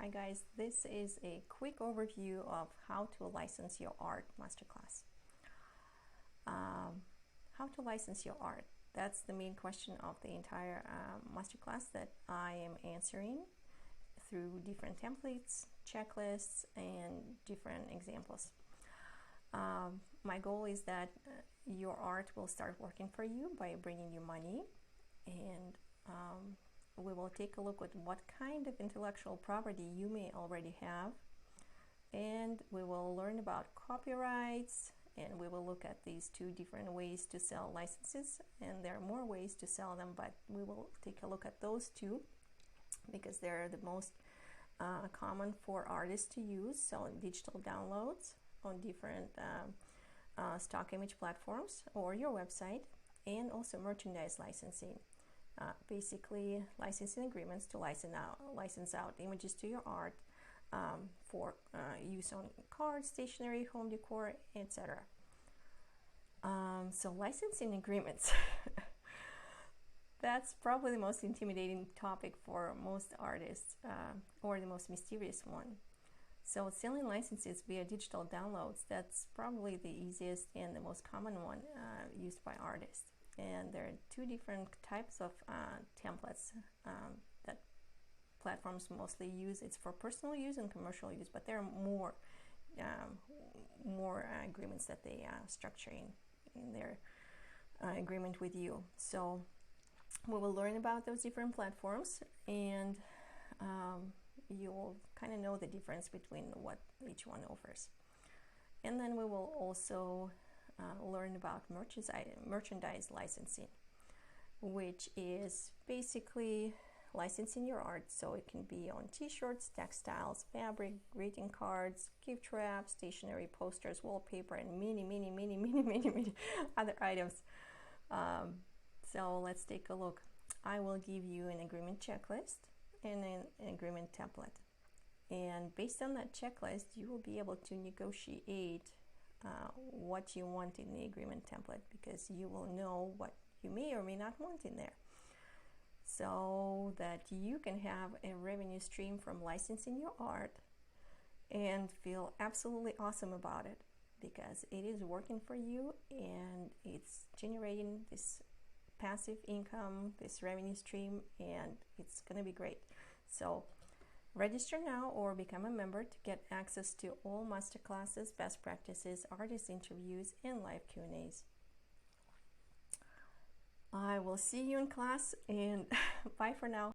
Hi guys, this is a quick overview of how to license your art masterclass. How to license your art? That's the main question of the entire masterclass that I am answering through different templates, checklists, and different examples. My goal is that your art will start working for you by bringing you money, and we will take a look at what kind of intellectual property you may already have, and we will learn about copyrights, and we will look at these two different ways to sell licenses, and there are more ways to sell them, but we will take a look at those two because they're the most common for artists to use. So digital downloads on different stock image platforms or your website, and also merchandise licensing. Basically licensing agreements to license out images to your art for use on cards, stationery, home decor, etc. So licensing agreements, that's probably the most intimidating topic for most artists, or the most mysterious one. So selling licenses via digital downloads, that's probably the easiest and the most common one used by artists. And there are two different types of templates that platforms mostly use. It's for personal use and commercial use, but there are more agreements that they structure in their agreement with you. So we will learn about those different platforms, and you will kind of know the difference between what each one offers. And then we will also learn about merchandise licensing, which is basically licensing your art, so it can be on t-shirts, textiles, fabric, greeting cards, gift wrap, stationery, posters, wallpaper, and many other items. So let's take a look. I will give you an agreement checklist and an agreement template, and based on that checklist you will be able to negotiate what you want in the agreement template, because you will know what you may or may not want in there, so that you can have a revenue stream from licensing your art and feel absolutely awesome about it, because it is working for you and it's generating this passive income, this revenue stream, and it's gonna be great. So register now or become a member to get access to all masterclasses, best practices, artist interviews, and live Q&As. I will see you in class, and bye for now.